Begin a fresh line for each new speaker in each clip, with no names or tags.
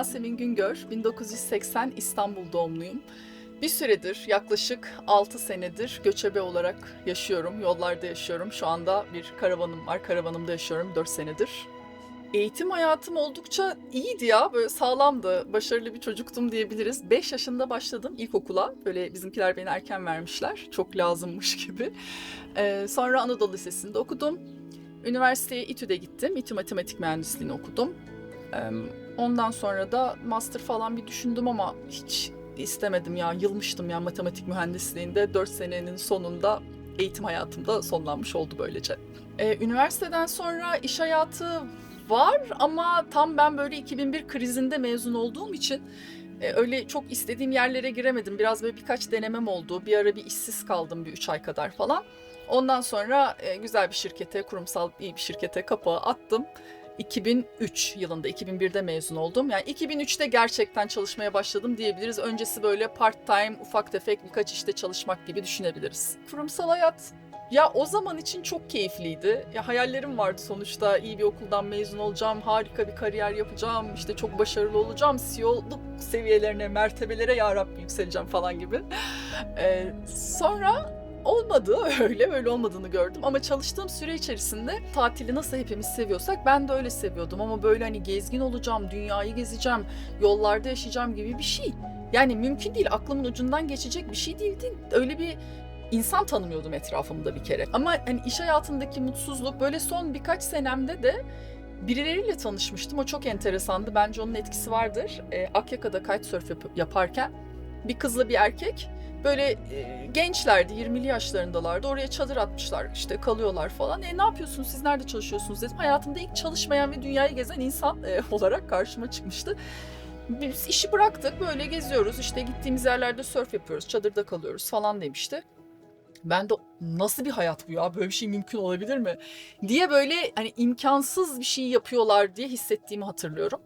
Yasemin Güngör, 1980 İstanbul doğumluyum. Bir süredir, yaklaşık 6 senedir göçebe olarak yaşıyorum, yollarda yaşıyorum. Şu anda bir karavanım var, karavanımda yaşıyorum 4 senedir. Eğitim hayatım oldukça iyiydi ya, böyle sağlamdı, başarılı bir çocuktum diyebiliriz. 5 yaşında başladım ilkokula, böyle bizimkiler beni erken vermişler, çok lazımmış gibi. Sonra Anadolu Lisesi'nde okudum. Üniversiteye İTÜ'de gittim, İTÜ Matematik Mühendisliğini okudum. Ondan sonra da master falan bir düşündüm ama hiç istemedim ya. Yılmıştım ya matematik mühendisliğinde. 4 senenin sonunda eğitim hayatımda sonlanmış oldu böylece. Üniversiteden sonra iş hayatı var ama tam ben böyle 2001 krizinde mezun olduğum için öyle çok istediğim yerlere giremedim. Biraz böyle birkaç denemem oldu. Bir ara bir işsiz kaldım bir 3 ay kadar falan. Ondan sonra güzel bir şirkete, kurumsal iyi bir şirkete kapağı attım. 2003 yılında, 2001'de mezun oldum. Yani 2003'te gerçekten çalışmaya başladım diyebiliriz. Öncesi böyle part time, ufak tefek birkaç işte çalışmak gibi düşünebiliriz. Kurumsal hayat ya o zaman için çok keyifliydi. Ya hayallerim vardı sonuçta. İyi bir okuldan mezun olacağım, harika bir kariyer yapacağım, işte çok başarılı olacağım, CEO'luk seviyelerine, mertebelere ya Rabbi yükseleceğim falan gibi. Sonra olmadı öyle olmadığını gördüm ama çalıştığım süre içerisinde tatili nasıl hepimiz seviyorsak ben de öyle seviyordum ama böyle hani gezgin olacağım, dünyayı gezeceğim, yollarda yaşayacağım gibi bir şey. Yani mümkün değil, aklımın ucundan geçecek bir şey değildi. Öyle bir insan tanımıyordum etrafımda bir kere. Ama hani iş hayatındaki mutsuzluk böyle son birkaç senemde de birileriyle tanışmıştım. O çok enteresandı. Bence onun etkisi vardır. Akyaka'da kitesurf yaparken bir kızla bir erkek böyle gençlerdi, 20'li yaşlarındalardı. Oraya çadır atmışlar, işte kalıyorlar falan. Ne yapıyorsunuz, siz nerede çalışıyorsunuz dedim. Hayatımda ilk çalışmayan ve dünyayı gezen insan olarak karşıma çıkmıştı. Biz işi bıraktık, böyle geziyoruz, işte gittiğimiz yerlerde surf yapıyoruz, çadırda kalıyoruz falan demişti. Ben de nasıl bir hayat bu ya, böyle bir şey mümkün olabilir mi diye böyle hani imkansız bir şey yapıyorlar diye hissettiğimi hatırlıyorum.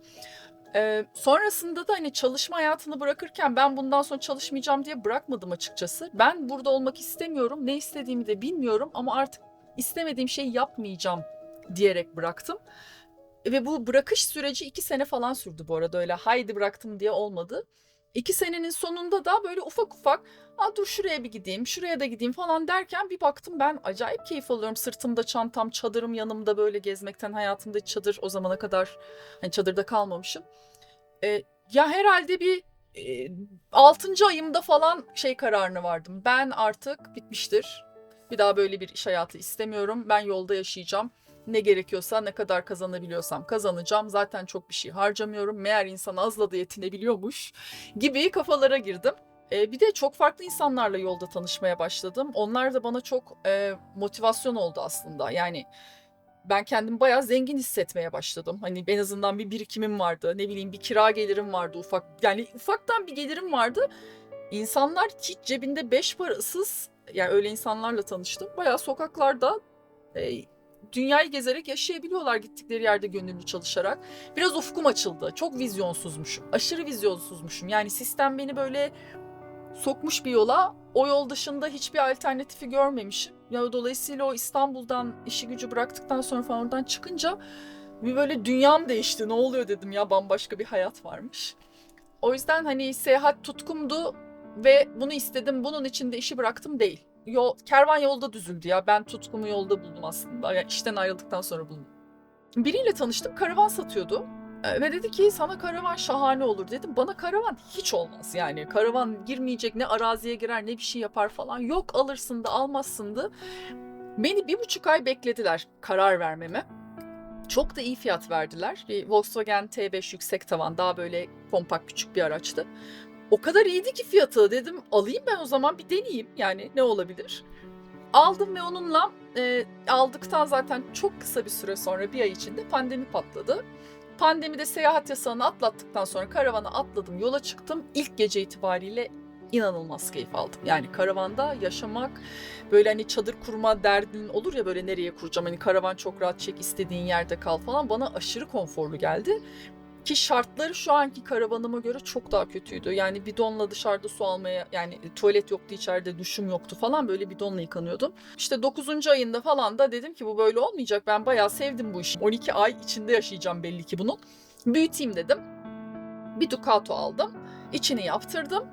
Sonrasında da hani çalışma hayatını bırakırken ben bundan sonra çalışmayacağım diye bırakmadım açıkçası. Ben burada olmak istemiyorum, ne istediğimi de bilmiyorum ama artık istemediğim şeyi yapmayacağım diyerek bıraktım. Ve bu bırakış süreci 2 sene falan sürdü bu arada, öyle haydi bıraktım diye olmadı. 2 senenin sonunda da böyle ufak ufak dur şuraya bir gideyim, şuraya da gideyim falan derken bir baktım ben acayip keyif alıyorum. Sırtımda çantam, çadırım yanımda böyle gezmekten, hayatımda hiç çadır o zamana kadar hani çadırda kalmamışım. Ya herhalde bir 6. ayımda falan şey kararına vardım. Ben artık bitmiştir. Bir daha böyle bir iş hayatı istemiyorum. Ben yolda yaşayacağım. Ne gerekiyorsa, ne kadar kazanabiliyorsam kazanacağım. Zaten çok bir şey harcamıyorum. Meğer insan azla da yetinebiliyormuş gibi kafalara girdim. Bir de çok farklı insanlarla yolda tanışmaya başladım. Onlar da bana çok motivasyon oldu aslında. Yani ben kendimi bayağı zengin hissetmeye başladım. Hani en azından bir birikimim vardı. Ne bileyim bir kira gelirim vardı ufak. Yani ufaktan bir gelirim vardı. İnsanlar hiç cebinde 5 parasız, yani öyle insanlarla tanıştım. Bayağı sokaklarda e, dünyayı gezerek yaşayabiliyorlar gittikleri yerde gönüllü çalışarak. Biraz ufkum açıldı. Çok vizyonsuzmuşum. Aşırı vizyonsuzmuşum. Yani sistem beni böyle sokmuş bir yola. O yol dışında hiçbir alternatifi görmemişim. Ya dolayısıyla o İstanbul'dan işi gücü bıraktıktan sonra falan oradan çıkınca bir böyle dünyam değişti. Ne oluyor dedim ya, bambaşka bir hayat varmış. O yüzden hani seyahat tutkumdu ve bunu istedim. Bunun için de işi bıraktım değil. Kervan yolda düzüldü ya. Ben tutkumu yolda buldum aslında. Yani işten ayrıldıktan sonra buldum. Biriyle tanıştım, karavan satıyordu. Ve dedi ki sana karavan şahane olur dedim. Bana karavan hiç olmaz yani. Karavan girmeyecek, ne araziye girer ne bir şey yapar falan. Yok alırsın da almazsın da. Beni 1,5 ay beklediler karar vermeme. Çok da iyi fiyat verdiler. Bir Volkswagen T5 yüksek tavan, daha böyle kompakt küçük bir araçtı. O kadar iyiydi ki fiyatı, dedim alayım ben o zaman, bir deneyeyim yani ne olabilir. Aldım ve onunla aldıktan zaten çok kısa bir süre sonra, bir ay içinde pandemi patladı. Pandemide seyahat yasağını atlattıktan sonra karavana atladım, yola çıktım. İlk gece itibariyle inanılmaz keyif aldım. Yani karavanda yaşamak, böyle hani çadır kurma derdin olur ya, böyle nereye kuracağım, hani karavan çok rahat, çek istediğin yerde kal falan, bana aşırı konforlu geldi. Ki şartları şu anki karavanıma göre çok daha kötüydü. Yani bidonla dışarıda su almaya, yani tuvalet yoktu içeride, duşum yoktu falan, böyle bidonla yıkanıyordum. İşte 9. ayında falan da dedim ki bu böyle olmayacak. Ben bayağı sevdim bu işi. 12 ay içinde yaşayacağım belli ki bunun. Büyüteyim dedim. Bir Ducato aldım. İçini yaptırdım.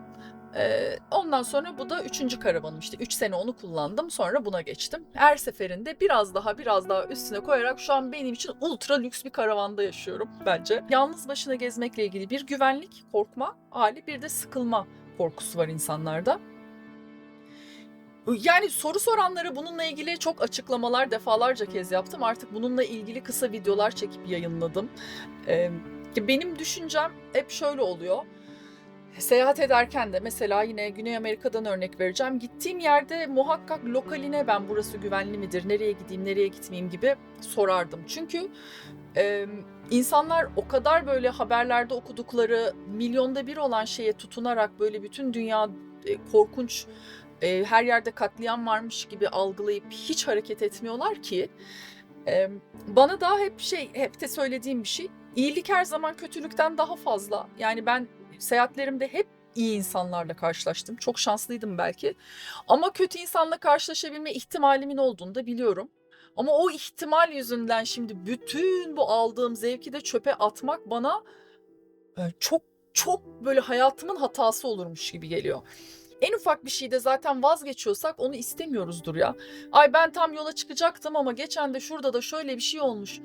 Ondan sonra bu da 3. karavanım işte. 3 sene onu kullandım. Sonra buna geçtim. Her seferinde biraz daha üstüne koyarak şu an benim için ultra lüks bir karavanda yaşıyorum bence. Yalnız başına gezmekle ilgili bir güvenlik, korkma hali, bir de sıkılma korkusu var insanlarda. Yani soru soranlara bununla ilgili çok açıklamalar defalarca kez yaptım. Artık bununla ilgili kısa videolar çekip yayınladım. Benim düşüncem hep şöyle oluyor. Seyahat ederken de mesela yine Güney Amerika'dan örnek vereceğim. Gittiğim yerde muhakkak lokaline ben burası güvenli midir, nereye gideyim, nereye gitmeyeyim gibi sorardım. Çünkü insanlar o kadar böyle haberlerde okudukları milyonda bir olan şeye tutunarak böyle bütün dünya korkunç, her yerde katliam varmış gibi algılayıp hiç hareket etmiyorlar ki. Bana daha hep de söylediğim bir şey, iyilik her zaman kötülükten daha fazla. Yani ben seyahatlerimde hep iyi insanlarla karşılaştım. Çok şanslıydım belki. Ama kötü insanla karşılaşabilme ihtimalimin olduğunu da biliyorum. Ama o ihtimal yüzünden şimdi bütün bu aldığım zevki de çöpe atmak bana çok çok böyle hayatımın hatası olurmuş gibi geliyor. En ufak bir şeyde zaten vazgeçiyorsak onu istemiyoruzdur ya. Ay ben tam yola çıkacaktım ama geçen de şurada da şöyle bir şey olmuş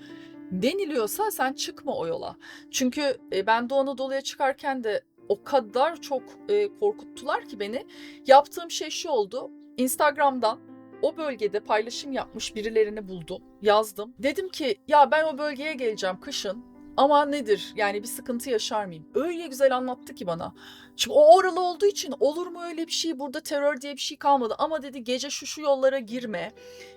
deniliyorsa sen çıkma o yola. Çünkü ben Doğu Anadolu'ya çıkarken de o kadar çok korkuttular ki beni. Yaptığım şey şu oldu. Instagram'dan o bölgede paylaşım yapmış birilerini buldum, yazdım. Dedim ki ya ben o bölgeye geleceğim kışın. Ama nedir? Yani bir sıkıntı yaşar mıyım? Öyle güzel anlattı ki bana. Şimdi o oralı olduğu için olur mu öyle bir şey? Burada terör diye bir şey kalmadı. Ama dedi gece şu yollara girme.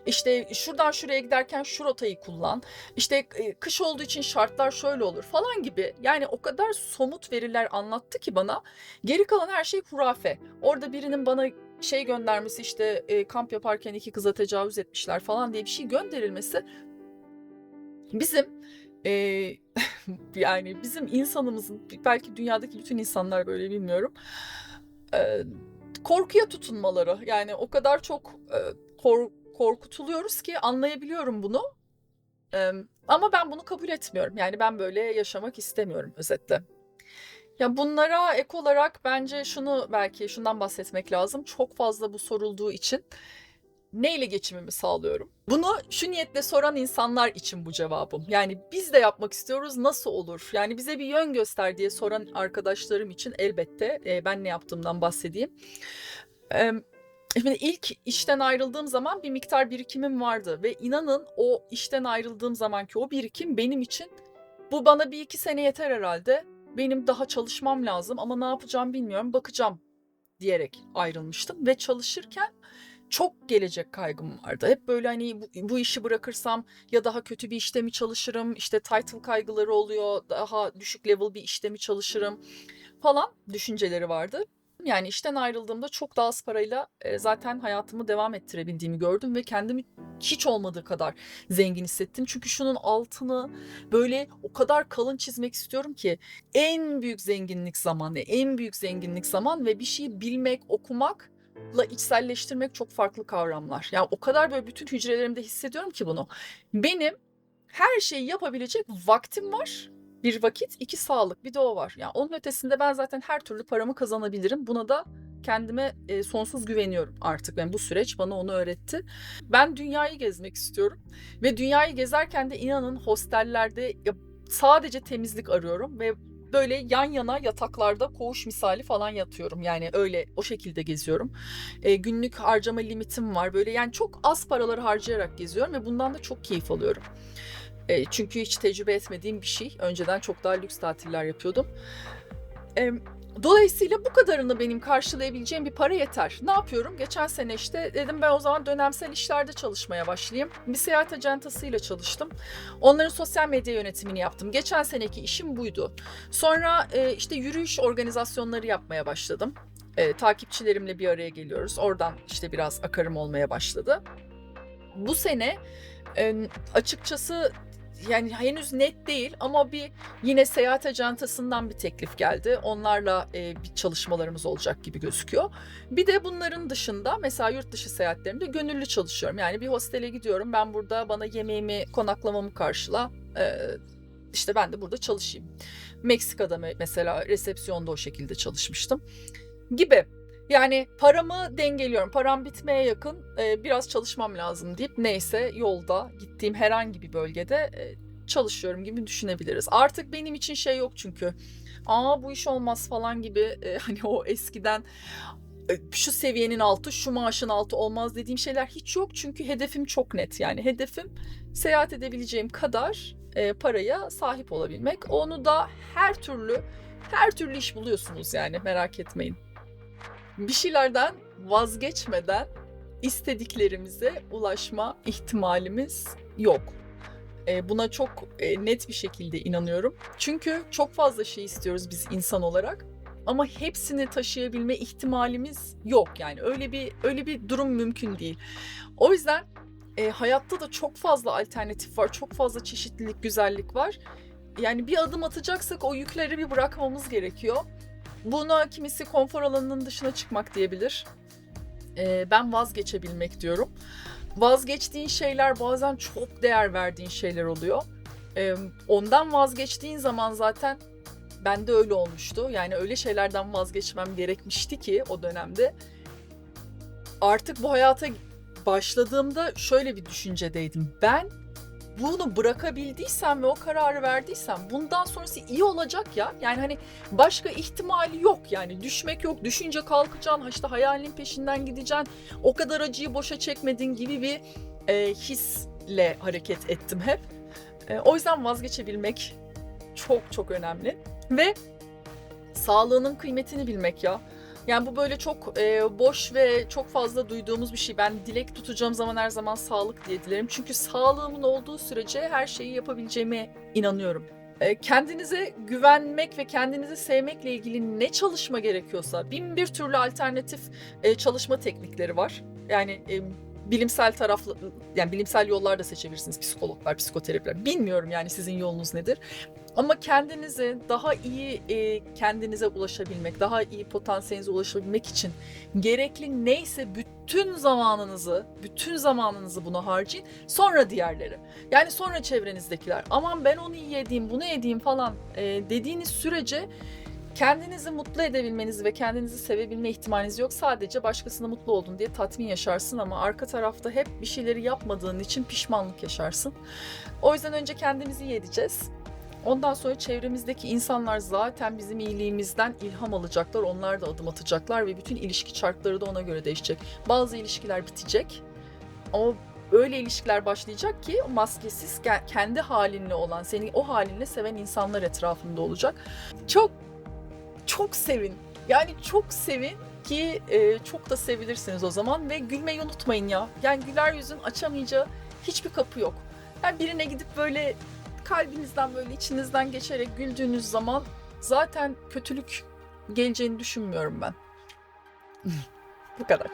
İşte şuradan şuraya giderken şu rotayı kullan. İşte kış olduğu için şartlar şöyle olur falan gibi. Yani o kadar somut veriler anlattı ki bana. Geri kalan her şey hurafe. Orada birinin bana şey göndermesi işte kamp yaparken 2 kıza tecavüz etmişler falan diye bir şey gönderilmesi bizim yani bizim insanımızın, belki dünyadaki bütün insanlar böyle bilmiyorum, korkuya tutunmaları. Yani o kadar çok korkutuluyoruz ki anlayabiliyorum bunu. Ama ben bunu kabul etmiyorum. Yani ben böyle yaşamak istemiyorum özetle. Ya bunlara ek olarak bence belki şundan bahsetmek lazım. Çok fazla bu sorulduğu için neyle geçimimi sağlıyorum? Bunu şu niyetle soran insanlar için bu cevabım. Yani biz de yapmak istiyoruz, nasıl olur? Yani bize bir yön göster diye soran arkadaşlarım için elbette ben ne yaptığımdan bahsedeyim. Şimdi ilk işten ayrıldığım zaman bir miktar birikimim vardı ve inanın o işten ayrıldığım zamanki o birikim benim için bu bana 1-2 sene yeter herhalde. Benim daha çalışmam lazım ama ne yapacağım bilmiyorum, bakacağım diyerek ayrılmıştım ve çalışırken çok gelecek kaygım vardı. Hep böyle hani bu işi bırakırsam ya daha kötü bir işte mi çalışırım, işte title kaygıları oluyor, daha düşük level bir işte mi çalışırım falan düşünceleri vardı. Yani işten ayrıldığımda çok daha az parayla zaten hayatımı devam ettirebildiğimi gördüm ve kendimi hiç olmadığı kadar zengin hissettim. Çünkü şunun altını böyle o kadar kalın çizmek istiyorum ki en büyük zenginlik zamanı, en büyük zenginlik zaman ve bir şeyi bilmek, okumakla içselleştirmek çok farklı kavramlar. Yani o kadar böyle bütün hücrelerimde hissediyorum ki bunu. Benim her şeyi yapabilecek vaktim var. Bir vakit, 2 sağlık, bir de o var. Yani onun ötesinde ben zaten her türlü paramı kazanabilirim. Buna da kendime sonsuz güveniyorum artık. Yani bu süreç bana onu öğretti. Ben dünyayı gezmek istiyorum ve dünyayı gezerken de inanın hostellerde sadece temizlik arıyorum ve böyle yan yana yataklarda koğuş misali falan yatıyorum. Yani öyle o şekilde geziyorum. Günlük harcama limitim var. Böyle yani çok az paraları harcayarak geziyorum ve bundan da çok keyif alıyorum. Çünkü hiç tecrübe etmediğim bir şey. Önceden çok daha lüks tatiller yapıyordum. Dolayısıyla bu kadarını benim karşılayabileceğim bir para yeter. Ne yapıyorum? Geçen sene işte dedim ben o zaman dönemsel işlerde çalışmaya başlayayım. Bir seyahat ajantasıyla çalıştım. Onların sosyal medya yönetimini yaptım. Geçen seneki işim buydu. Sonra işte yürüyüş organizasyonları yapmaya başladım. Takipçilerimle bir araya geliyoruz. Oradan işte biraz akarım olmaya başladı. Bu sene açıkçası yani henüz net değil ama yine seyahat ajantasından bir teklif geldi. Onlarla bir çalışmalarımız olacak gibi gözüküyor. Bir de bunların dışında mesela yurt dışı seyahatlerimde gönüllü çalışıyorum. Yani bir hostele gidiyorum. Ben burada bana yemeğimi, konaklamamı karşıla. İşte ben de burada çalışayım. Meksika'da mesela resepsiyonda o şekilde çalışmıştım gibi. Yani paramı dengeliyorum. Param bitmeye yakın, biraz çalışmam lazım deyip neyse yolda gittiğim herhangi bir bölgede çalışıyorum gibi düşünebiliriz. Artık benim için şey yok çünkü. Bu iş olmaz falan gibi hani o eskiden şu seviyenin altı, şu maaşın altı olmaz dediğim şeyler hiç yok. Çünkü hedefim çok net. Yani hedefim seyahat edebileceğim kadar paraya sahip olabilmek. Onu da her türlü iş buluyorsunuz yani, merak etmeyin. Bir şeylerden vazgeçmeden istediklerimize ulaşma ihtimalimiz yok. Buna çok net bir şekilde inanıyorum. Çünkü çok fazla şey istiyoruz biz insan olarak. Ama hepsini taşıyabilme ihtimalimiz yok. Yani öyle bir durum mümkün değil. O yüzden hayatta da çok fazla alternatif var. Çok fazla çeşitlilik, güzellik var. Yani bir adım atacaksak o yükleri bir bırakmamız gerekiyor. Buna kimisi konfor alanının dışına çıkmak diyebilir. Ben vazgeçebilmek diyorum. Vazgeçtiğin şeyler bazen çok değer verdiğin şeyler oluyor. Ondan vazgeçtiğin zaman zaten bende öyle olmuştu. Yani öyle şeylerden vazgeçmem gerekmişti ki o dönemde. Artık bu hayata başladığımda şöyle bir düşüncedeydim. Ben bunu bırakabildiysem ve o kararı verdiysem bundan sonrası iyi olacak ya. Yani hani başka ihtimali yok yani, düşmek yok, düşünce kalkacaksın, işte hayalinin peşinden gideceksin, o kadar acıyı boşa çekmedin gibi bir hisle hareket ettim hep. O yüzden vazgeçebilmek çok çok önemli ve sağlığının kıymetini bilmek ya. Yani bu böyle çok boş ve çok fazla duyduğumuz bir şey. Ben dilek tutacağım zaman her zaman sağlık diye dilerim. Çünkü sağlığımın olduğu sürece her şeyi yapabileceğime inanıyorum. Kendinize güvenmek ve kendinizi sevmekle ilgili ne çalışma gerekiyorsa, bin bir türlü alternatif çalışma teknikleri var. Yani bilimsel taraflı, yani bilimsel yollar da seçebilirsiniz, psikologlar, psikoterapiler. Bilmiyorum yani sizin yolunuz nedir. Ama kendinizi daha iyi kendinize ulaşabilmek, daha iyi potansiyelinize ulaşabilmek için gerekli neyse bütün zamanınızı buna harcayın. Sonra diğerleri. Yani sonra çevrenizdekiler. Aman ben onu iyi edeyim, bunu edeyim falan dediğiniz sürece kendinizi mutlu edebilmeniz ve kendinizi sevebilme ihtimaliniz yok. Sadece başkasına mutlu oldun diye tatmin yaşarsın ama arka tarafta hep bir şeyleri yapmadığın için pişmanlık yaşarsın. O yüzden önce kendimizi iyi edeceğiz. Ondan sonra çevremizdeki insanlar zaten bizim iyiliğimizden ilham alacaklar. Onlar da adım atacaklar ve bütün ilişki çarkları da ona göre değişecek. Bazı ilişkiler bitecek ama öyle ilişkiler başlayacak ki maskesiz, kendi halinle olan, seni o halinle seven insanlar etrafında olacak. Çok çok sevin. Yani çok sevin ki çok da sevilirsiniz o zaman ve gülmeyi unutmayın ya. Yani güler yüzün açamayacağı hiçbir kapı yok. Yani birine gidip böyle kalbinizden, böyle içinizden geçerek güldüğünüz zaman zaten kötülük geleceğini düşünmüyorum ben. Bu kadar.